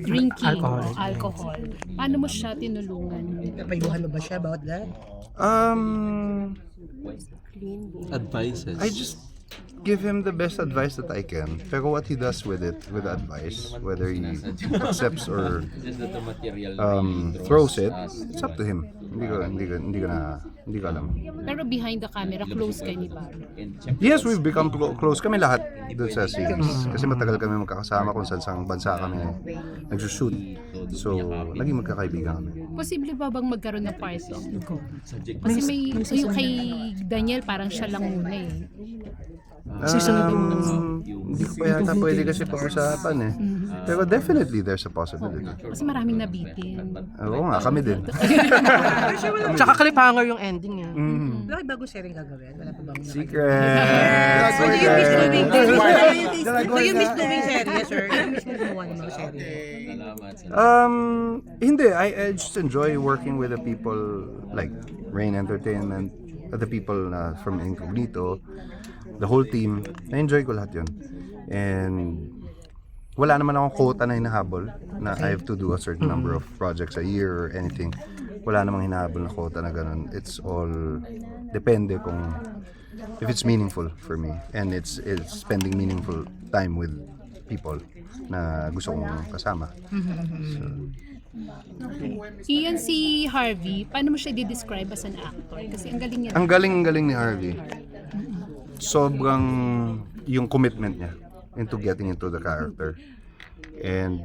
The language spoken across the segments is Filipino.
drinking o Alcoholic. alcohol. Paano mo siya tinulungan? Napayuhan mo ba siya about that? Advices. I just give him the best advice that I can. Pero what he does with it, with the advice, whether he accepts or throws it, it's up to him. Hindi ko alam. Pero behind the camera, close kay ni Barry. Yes, we've become close kami lahat doon sa scenes. Kasi matagal kami magkakasama kung saan bansa kami nagsushoot. So, naging magkakaibigan kami. Posible ba bang magkaroon ng part 2? Kasi may yung kay Daniel parang siya lang muna eh. Hindi ko pa yata pwede kasi pag-usapan eh. Pero definitely there's a possibility. Kasi maraming nabitin. Oo nga, kami din. Tsaka cliffhanger yung ending niya. Wala kayo bagong sharing gagawin? Wala pa bang... Secret! So do you miss doing this? Secret! Do you miss doing series, sir? Do you miss mo gumawa ng mga series? Hindi. I just enjoy working with the people like Rain Entertainment, the people from Incognito, the whole team. Na-enjoy ko lahat yun. And wala naman akong quota na hinahabol na I have to do a certain number of projects a year or anything. Wala namang hinahabol na quota na ganun. It's all depende kung if it's meaningful for me and it's spending meaningful time with people na gusto kong kasama. So, Iyan si Harvey, paano mo siya i-describe as an actor? Kasi ang galing niya. ang galing ni Harvey. Sobrang yung commitment niya into getting into the character. And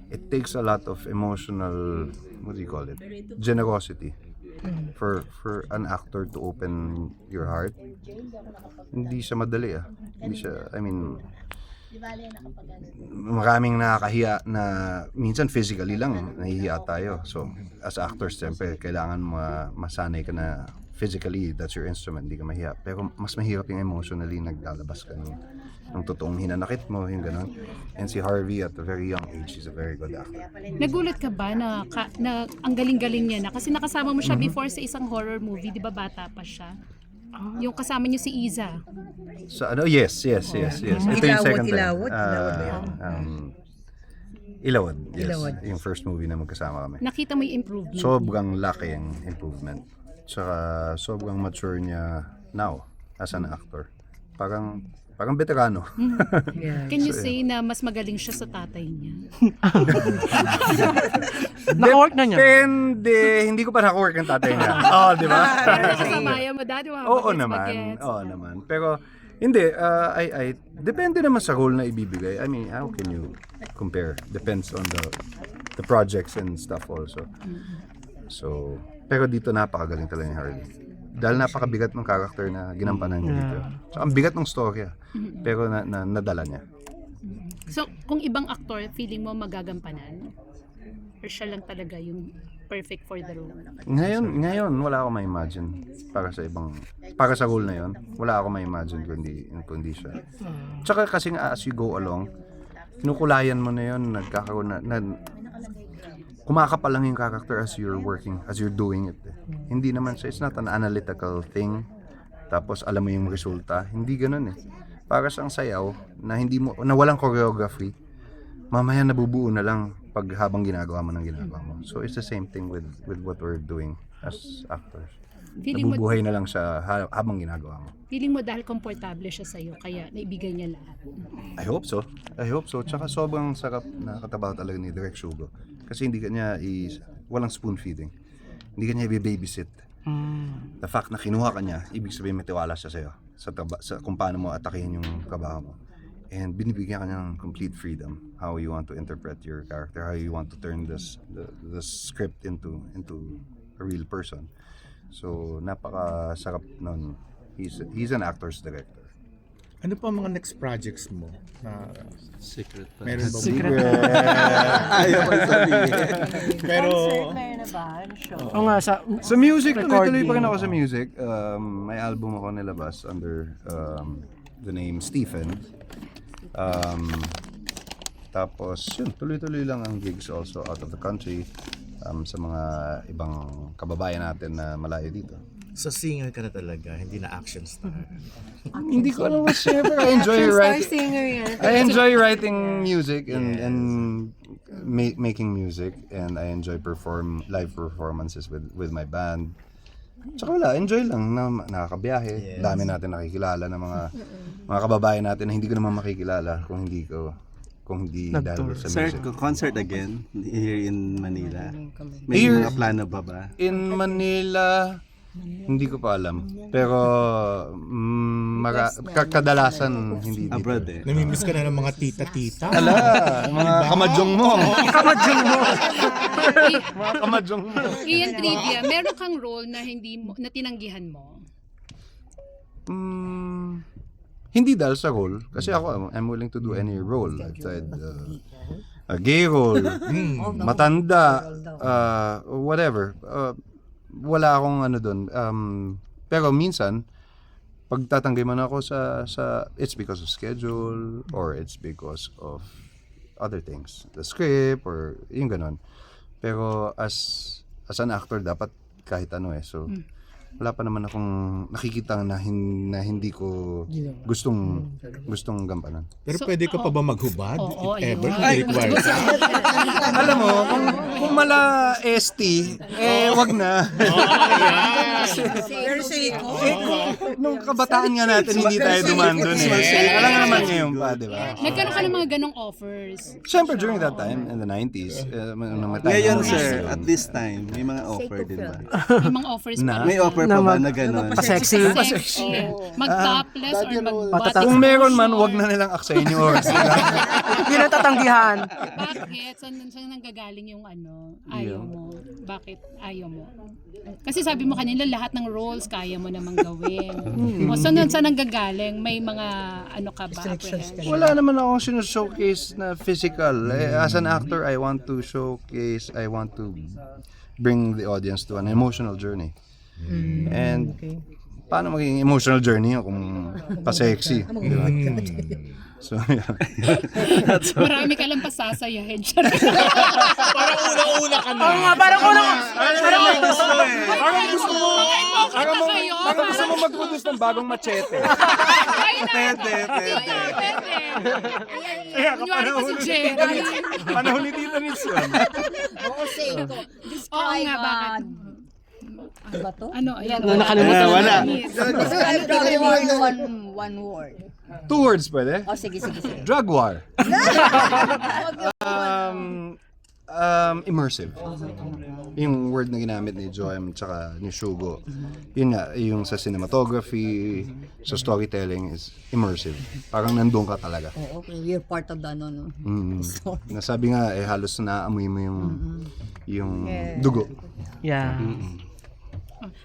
it takes a lot of emotional, what do you call it? Generosity for an actor to open your heart. Hindi siya madali Hindi siya, I mean, maraming nakakahiya na minsan physically lang nahihiya tayo. So as actors, siyempre kailangan masanay ka na physically, that's your instrument, hindi ka mahiya. Pero mas mahirap yung emotionally, naglalabas ka ng totoong hinanakit mo, yung gano'n. And si Harvey at a very young age, he's a very good actor. Nagulat ka ba na ang galing-galing niya na? Kasi nakasama mo siya before sa isang horror movie, di ba bata pa siya? Yung kasama niyo si Iza. So ano, yes. Ito yung second time. Ilawod ba yan? Ilawod, yes. Ilawod. Yung first movie na magkasama kami. Nakita mo yung improvement. Sobrang laki ang improvement. Tsaka sobrang mature niya now as an actor. Parang veterano. Yeah. Can you say na mas magaling siya sa tatay niya? Naka-work na niya. Depende. Hindi ko pa naka-work ang tatay niya. Di ba? Pero nakasamayan mo, Daddy, Oo naman. Pero hindi, depende naman sa role na ibibigay. I mean, how can you compare? Depends on the projects and stuff also. So, pero dito napakagaling talaga ni Harvey. Dahil napakabigat ng character na ginampanan niya dito. So, ang bigat ng storya. Pero nadala niya. So, kung ibang aktor, feeling mo magagampanan? Or siya lang talaga yung perfect for the role? Ngayon wala akong ma-imagine para sa role na yon. Wala akong ma-imagine kundi siya. Tsaka kasi as you go along, kinukulayan mo na yon, nagkakaroon na kumakapal lang yung character as you're working, as you're doing it. Hindi naman siya, it's not an analytical thing. Tapos alam mo yung resulta, hindi ganoon Para siyang sayaw na walang choreography. Mamaya nabubuo na lang pag habang ginagawa mo. So it's the same thing with what we're doing as actors. Nabubuhay na lang siya habang ginagawa mo. Feeling mo dahil komportable siya sa'yo, kaya naibigay niya lahat? I hope so. Tsaka sobrang sarap na katabaho talaga ni Direk Sugo. Kasi hindi kanya walang spoon feeding. Hindi kanya i-babysit. The fact na kinuha ka niya, ibig sabihin may tiwala siya sa'yo. Sa kung paano mo atakihin yung trabaho mo. And binibigyan ka niya ng complete freedom. How you want to interpret your character, how you want to turn the script into a real person. So napakasarap nun. He's an actor's director. Ano pa ang mga next projects mo? Secret pa. Meron ba? Secret. Ayaw ko sabihin. Pero Meron na ba? Show? Oo nga, Sa music, tuloy-tuloy recording. pa rin ako sa music. May album ako nilabas under the name Stephen. Tapos yun, tuloy-tuloy lang ang gigs also out of the country sa mga ibang kababayan natin na malayo dito. so singer ka na talaga, hindi na action star. Hindi ko alam what's ever. I enjoy writing. Singer yan. I enjoy writing music and making music, and I enjoy live performances with my band. Tsaka wala, enjoy lang na nakakabiyahe. Dami natin nakikilala ng mga kababayan natin na hindi ko naman makikilala kung hindi dahil sa Sir, music. concert again here in Manila. May Here- mga plano ba? In Manila, hindi ko pa alam. Pero kadalasan hindi dito. Abroad eh. Namimiss ka na ng mga tita-tita. Ala, mga kamadyong mo. Kamadyong mo. Mga kamadyong mo. Ian Trivia, meron kang role na na tinanggihan mo? Hindi dahil sa role. Kasi ako, I'm willing to do any role. I've tried a gay role, matanda, whatever. Wala akong ano doon. Pero minsan, pag tatanggay man ako sa it's because of schedule or it's because of other things. The script or yung ganon. Pero as an actor, dapat kahit ano eh. So, wala pa naman akong nakikita na hindi ko gustong gampanan. Pero pwede ka pa ba maghubad? Oo, If ever, ayun. hindi required. Alam mo, kung mala ST, wag na. Pero Seiko. Nung kabataan nga natin, hindi tayo dumaan doon eh. Alam nga naman ngayon pa, di ba? Nagkaroon ka ng mga ganong offers. Siyempre, during that time, in the 90s, Ngayon sir, at this time, may mga offer din ba? May mga offers pa. May offer pa ba na gano'n? Pa-sexy. Sexy. Mag-topless or mag-body. Kung meron man, wag na nilang aksayin yung oras nila. Hindi na tatanggihan. Bakit? Saan nanggagaling yung ayaw mo? Bakit ayaw mo? Kasi sabi mo kanina, lahat ng roles kaya mo namang gawin. O saan nanggagaling? May mga ka ba? Apprehension? Wala naman akong sinus-showcase na physical. As an actor, I want to bring the audience to an emotional journey. And paano maging emotional journey yun kung pa-sexy? Di ba? So, yeah. Marami ka lang pasasayahin. Parang unang-una ka na. Oo nga, parang Parang gusto mo mag-produce ng bagong machete. Pwede. Kunyari ko si Jerry. Panahon ni Tita Nitz yun. Oo, Seiko. Oo Describe, nga, bakit? ano ba to? Ano, ayan. nakalimutan wala. Describe the war in one word. 2 words pwede? Oh, sige. Drug war. Immersive. Yung word na ginamit ni Joem tsaka ni Shugo. Yun nga, yung sa cinematography, sa storytelling is immersive. Parang nandun ka talaga. Oh, okay, you're part of the no. Nasabi nga, halos naamoy mo yung dugo. Yeah.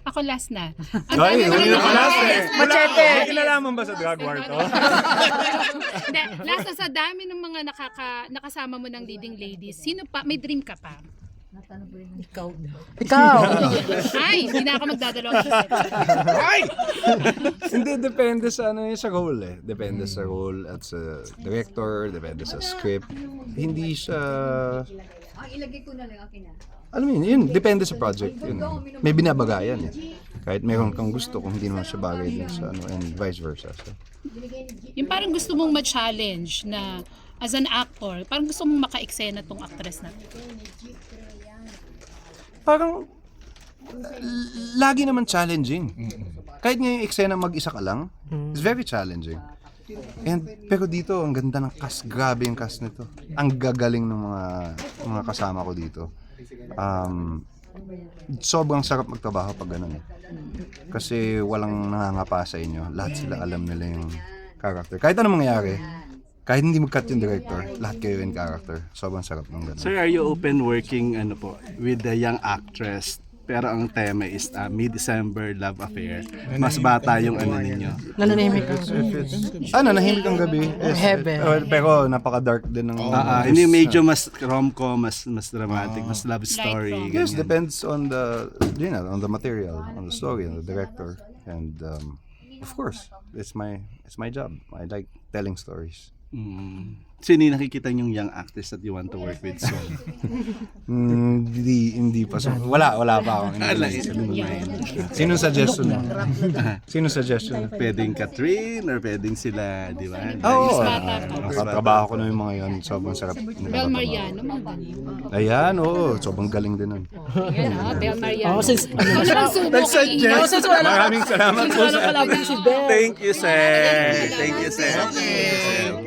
Ako last na. Ay, huli na pala eh. Machete. May kinalaman ba sa drug war to? Hindi, last na sa dami ng mga nakasama mo ng leading ladies, sino pa, may dream ka pa? Ikaw. Ay, hindi na ako magdadalaw sa set. Hindi, depende sa sa role eh. Depende sa role at sa director, depende sa script. Hindi siya... Ilagay ko na lang akin na. Alam mo yun, depende sa project. Yun. May binabagayan eh. Kahit meron kang gusto kung hindi naman siya bagay din sa and vice versa. So, Yung parang gusto mong ma-challenge na as an actor, parang gusto mong maka-eksena tong actress na to. parang lagi naman challenging. Kahit nga yung eksena mag-isa ka lang, it's very challenging. Pero dito, ang ganda ng cast. Grabe yung cast nito. Ang gagaling ng mga kasama ko dito. Sobrang sarap magtrabaho pag ganun eh. Kasi walang nangangapa sa inyo. Lahat sila alam nila yung character. Kahit anong mangyari, kahit hindi mag-cut yung director, lahat kayo in character. Sobrang sarap ng ganun. Sir, are you open working with the young actress? Pero ang tema is mid-December love affair. Mas bata yung ninyo. Nananahimik ka. Nahimik ang gabi. Heaven. Pero napaka-dark din ng... Hindi, medyo mas rom-com, mas dramatic, mas love story. Yes, ganyan. depends on the material, on the story, on the director, and of course, it's my job. I like telling stories. Sino yung nakikita yung young actress that you want to work with soon? Hindi pa. Wala pa akong iniisip. Sinong suggestion mo? Sinong suggestion mo? Pwedeng Catherine or pwedeng sila, di ba? Oo. bata pa. Nakatrabaho ko na yung mga yon. Sobrang sarap. Bel Mariano, mga ganun. Ayan, oo. Sobrang galing din nun. Yan Bel Mariano. Ako since, Sobrang sumo since wala Maraming salamat po wala sa kalabing si Bel. Thank you, sir. Thank you, sir.